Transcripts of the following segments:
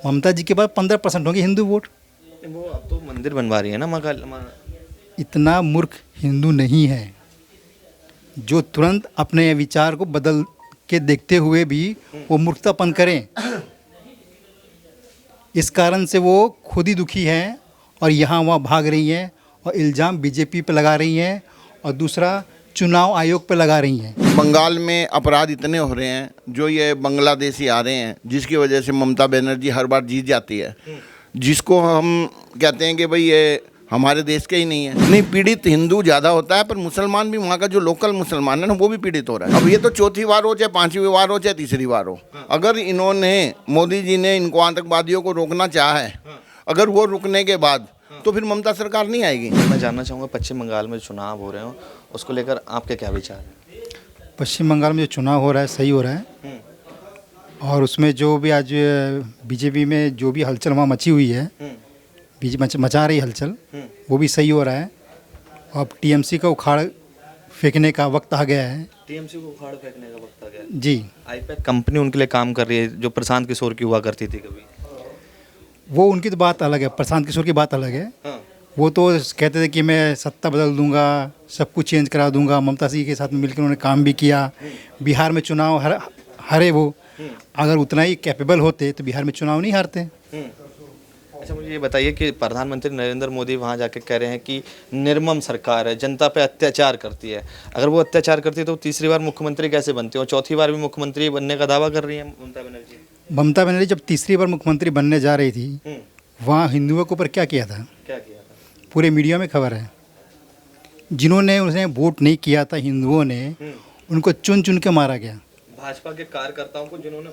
ममता जी के पास 15% होंगे हिंदू वोट। वो अब तो मंदिर बनवा रही है ना इतना मूर्ख हिंदू नहीं है जो तुरंत अपने विचार को बदल के देखते हुए भी वो मूर्खतापन करें। इस कारण से वो खुद ही दुखी हैं और यहाँ वहाँ भाग रही हैं और इल्ज़ाम बीजेपी पे लगा रही हैं और दूसरा चुनाव आयोग पे लगा रही हैं। बंगाल में अपराध इतने हो रहे हैं, जो ये बांग्लादेशी आ रहे हैं, जिसकी वजह से ममता बनर्जी हर बार जीत जाती है, जिसको हम कहते हैं कि भाई ये हमारे देश के ही नहीं है। नहीं, पीड़ित हिंदू ज़्यादा होता है, पर मुसलमान भी, वहाँ का जो लोकल मुसलमान है ना, वो भी पीड़ित हो रहा है। अब ये तो चौथी बार हो, चाहे पांचवी बार हो, चाहे तीसरी बार हो, अगर इन्होंने, मोदी जी ने इनको आतंकवादियों को रोकना चाहा है, अगर वो रुकने के बाद, तो फिर ममता सरकार नहीं आएगी। मैं जानना चाहूँगा पश्चिम बंगाल में चुनाव हो रहे हो, उसको लेकर आपके क्या विचार हैं? पश्चिम बंगाल में जो चुनाव हो रहा है सही हो रहा है और उसमें जो भी आज बीजेपी में जो भी हलचल वहाँ मची हुई है, बीजेपी मचा रही हलचल, वो भी सही हो रहा है। अब टीएमसी का उखाड़ फेंकने का वक्त आ गया है। टीएमसी को उखाड़ फेंकने का वक्त आ गया जी। आईपैक कंपनी उनके लिए काम कर रही है, जो प्रशांत किशोर की हुआ करती थी कभी। वो उनकी तो बात अलग है, प्रशांत किशोर की बात अलग है। हाँ। वो तो कहते थे कि मैं सत्ता बदल दूंगा, सब कुछ चेंज करा दूंगा। ममता जी के साथ में मिलकर उन्होंने काम भी किया। बिहार में चुनाव हारे वो। अगर उतना ही कैपेबल होते तो बिहार में चुनाव नहीं हारते। अच्छा, मुझे ये बताइए कि प्रधानमंत्री नरेंद्र मोदी वहाँ जाके कह रहे हैं कि निर्मम सरकार है, जनता पे अत्याचार करती है। अगर वो अत्याचार करती है तो तीसरी बार मुख्यमंत्री कैसे बनती है, और चौथी बार भी मुख्यमंत्री बनने का दावा कर रही है ममता बनर्जी। ममता बनर्जी जब तीसरी बार मुख्यमंत्री बनने जा रही थी, वहाँ हिंदुओं के ऊपर क्या किया था? क्या किया था? पूरे मीडिया में खबर है। जिन्होंने उन्हें वोट नहीं किया था हिंदुओं ने, उनको चुन चुन के मारा गया। भाजपा के कार्यकर्ताओं को जिन्होंने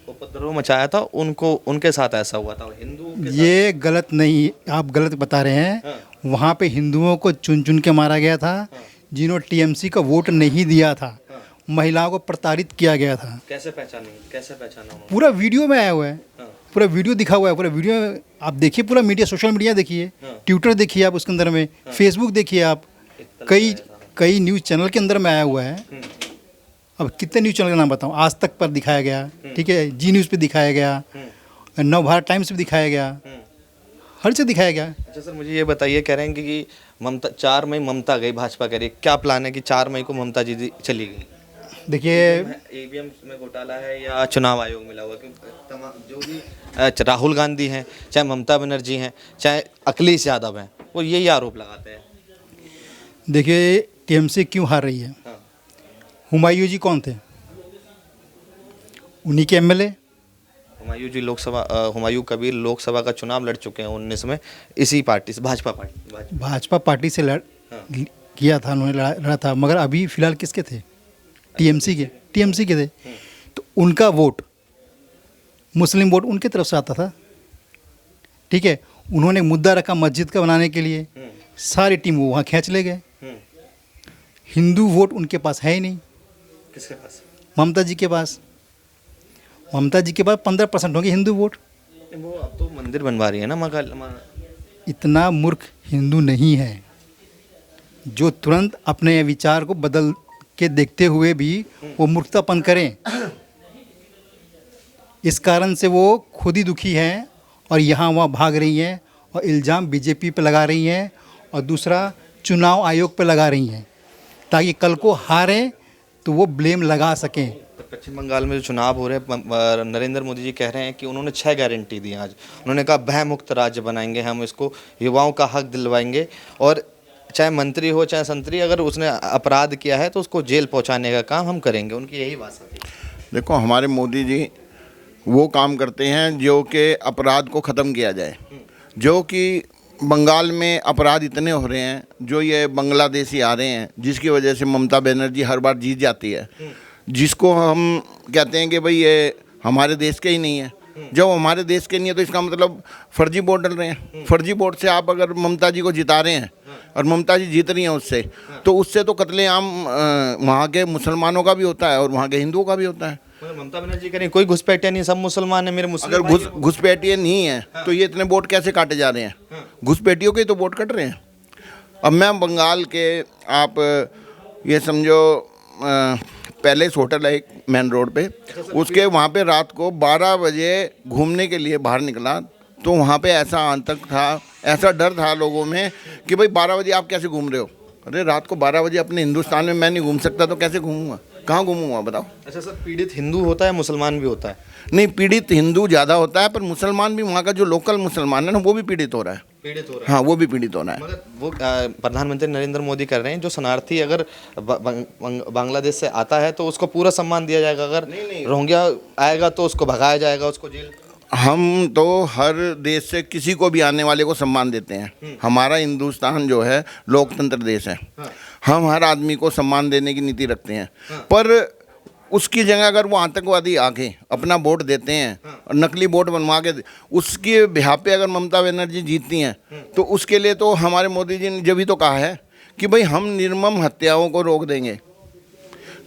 उपद्रव मचाया था, उनको, उनके साथ ऐसा हुआ था। हिंदुओं के ये गलत नहीं, आप गलत बता रहे हैं। हाँ। वहाँ पे हिंदुओं को चुन चुन के मारा गया था। जिन्होंने टीएमसी का वोट नहीं दिया था, महिलाओं को प्रताड़ित किया गया था। कैसे पहचाना उन्होंने? पूरा वीडियो में आया हुआ है। हाँ। पूरा वीडियो दिखा हुआ है। पूरा वीडियो आप देखिए, पूरा मीडिया, सोशल मीडिया देखिए, ट्विटर देखिए आप, उसके अंदर में फेसबुक देखिए आप, कई न्यूज़ चैनल के अंदर में आया हुआ है। अब कितने न्यूज़ चैनल का नाम बताऊं? आज तक पर दिखाया गया, ठीक है, जी न्यूज़ पे दिखाया गया, नवभारत टाइम्स पे दिखाया गया, हर जगह दिखाया गया। अच्छा सर, मुझे ये बताइए, कह रहे हैं कि ममता 4 मई ममता गई, भाजपा कह रही है, क्या प्लान है कि 4 मई को ममता जी चली गई? देखिए, ईवीएम में घोटाला है या चुनाव आयोग मिला हुआ? क्योंकि तमाम जो भी राहुल गांधी हैं, चाहे ममता बनर्जी हैं, चाहे अखिलेश यादव हैं, वो यही आरोप लगाते हैं। देखिए टीएमसी क्यों हार रही है? हाँ। हुमायूं जी कौन थे? उन्हीं के एमएलए। हुमायूं जी हुमायूं कबीर लोकसभा का चुनाव लड़ चुके हैं 19 में, इसी पार्टी से, भाजपा पार्टी से किया था उन्होंने, लड़ा था। मगर अभी फिलहाल किसके थे? टीएमसी के थे। तो उनका वोट, मुस्लिम वोट उनके तरफ से आता था, ठीक है। उन्होंने मुद्दा रखा मस्जिद का बनाने के लिए, सारी टीम वो वहाँ खींच ले गए। हिंदू वोट उनके पास है ही नहीं। किसके पास? ममता जी के पास। ममता जी के पास 15% होंगे हिंदू वोट। वो अब तो मंदिर बनवा रही है ना इतना मूर्ख हिंदू नहीं है जो तुरंत अपने विचार को बदल के देखते हुए भी वो मूर्खतापन करें। इस कारण से वो खुद ही दुखी हैं और यहाँ वहाँ भाग रही हैं और इल्ज़ाम बीजेपी पे लगा रही हैं और दूसरा चुनाव आयोग पे लगा रही हैं, ताकि कल को हारें तो वो ब्लेम लगा सकें। पश्चिम बंगाल में जो चुनाव हो रहे हैं, नरेंद्र मोदी जी कह रहे हैं कि उन्होंने 6 गारंटी दी आज। उन्होंने कहा भय मुक्त राज्य बनाएंगे हम, इसको युवाओं का हक दिलवाएंगे, और चाहे मंत्री हो चाहे संतरी, अगर उसने अपराध किया है तो उसको जेल पहुंचाने का काम हम करेंगे। उनकी यही भाषा थी। देखो, हमारे मोदी जी वो काम करते हैं जो कि अपराध को ख़त्म किया जाए। जो कि बंगाल में अपराध इतने हो रहे हैं, जो ये बांग्लादेशी आ रहे हैं, जिसकी वजह से ममता बनर्जी हर बार जीत जाती है, जिसको हम कहते हैं कि भाई ये हमारे देश के ही नहीं है। जब हमारे देश के नहीं है तो इसका मतलब फर्जी वोट डल रहे हैं। फर्जी वोट से आप अगर ममता जी को जिता रहे हैं और ममता जी जीत रही हैं उससे, तो उससे तो कत्लेआम वहाँ के मुसलमानों का भी होता है और वहाँ के हिंदुओं का भी होता है। ममता बनर्जी कह रही कोई घुसपैठिया नहीं, सब मुसलमान है मेरे मुस्लिम। अगर घुसपैठिए नहीं है तो ये इतने वोट कैसे काटे जा रहे हैं? घुसपैठियों के तो वोट कट रहे हैं। अब मैं बंगाल के, आप ये समझो पैलेस होटल है एक मेन रोड पे, उसके वहाँ पे रात को 12 बजे घूमने के लिए बाहर निकला तो वहाँ पे ऐसा आतंक था, ऐसा डर था लोगों में कि भाई 12 बजे आप कैसे घूम रहे हो। अरे रात को 12 बजे अपने हिंदुस्तान में मैं नहीं घूम सकता तो कैसे घूमूंगा, कहाँ घूमूंगा बताओ। अच्छा सर, पीड़ित हिंदू होता है, मुसलमान भी होता है? नहीं, पीड़ित हिंदू ज़्यादा होता है, पर मुसलमान भी, वहाँ का जो लोकल मुसलमान है ना वो भी पीड़ित हो रहा है। पीड़ित हो रहा है। हाँ, वो भी पीड़ित हो रहा है। मगर वो प्रधानमंत्री नरेंद्र मोदी कर रहे हैं, जो शरणार्थी अगर बांग्लादेश से आता है तो उसको पूरा सम्मान दिया जाएगा, अगर रोहिंग्या आएगा तो उसको भगाया जाएगा, उसको जेल। हम तो हर देश से किसी को भी आने वाले को सम्मान देते हैं। हमारा हिंदुस्तान जो है लोकतंत्र देश है। हम हर आदमी को सम्मान देने की नीति रखते हैं। पर उसकी जगह अगर वो आतंकवादी आके अपना वोट देते हैं और नकली वोट बनवा के उसके बिहाफ पे अगर ममता बनर्जी जीतती हैं तो उसके लिए तो हमारे मोदी जी ने जब भी तो कहा है कि भाई हम निर्मम हत्याओं को रोक देंगे।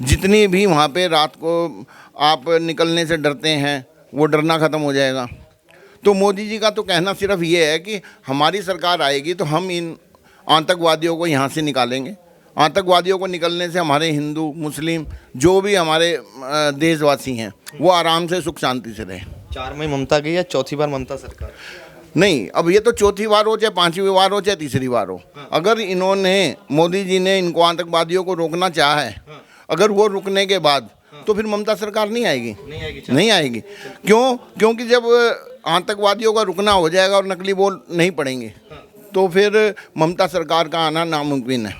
जितनी भी वहाँ पे रात को आप निकलने से डरते हैं वो डरना ख़त्म हो जाएगा। तो मोदी जी का तो कहना सिर्फ ये है कि हमारी सरकार आएगी तो हम इन आतंकवादियों को यहाँ से निकालेंगे। आतंकवादियों को निकलने से हमारे हिंदू मुस्लिम जो भी हमारे देशवासी हैं वो आराम से सुख शांति से रहें। 4 मई ममता गई या चौथी बार ममता सरकार? नहीं, अब ये तो चौथी बार हो चाहे 5वीं बार हो चाहे तीसरी बार हो, अगर इन्होंने मोदी जी ने इनको आतंकवादियों को रोकना चाहा है, अगर वो रुकने के बाद तो फिर ममता सरकार नहीं आएगी। नहीं आएगी। क्यों? क्योंकि जब आतंकवादियों का रुकना हो जाएगा और नकली वोट नहीं पड़ेंगे तो फिर ममता सरकार का आना नामुमकिन है।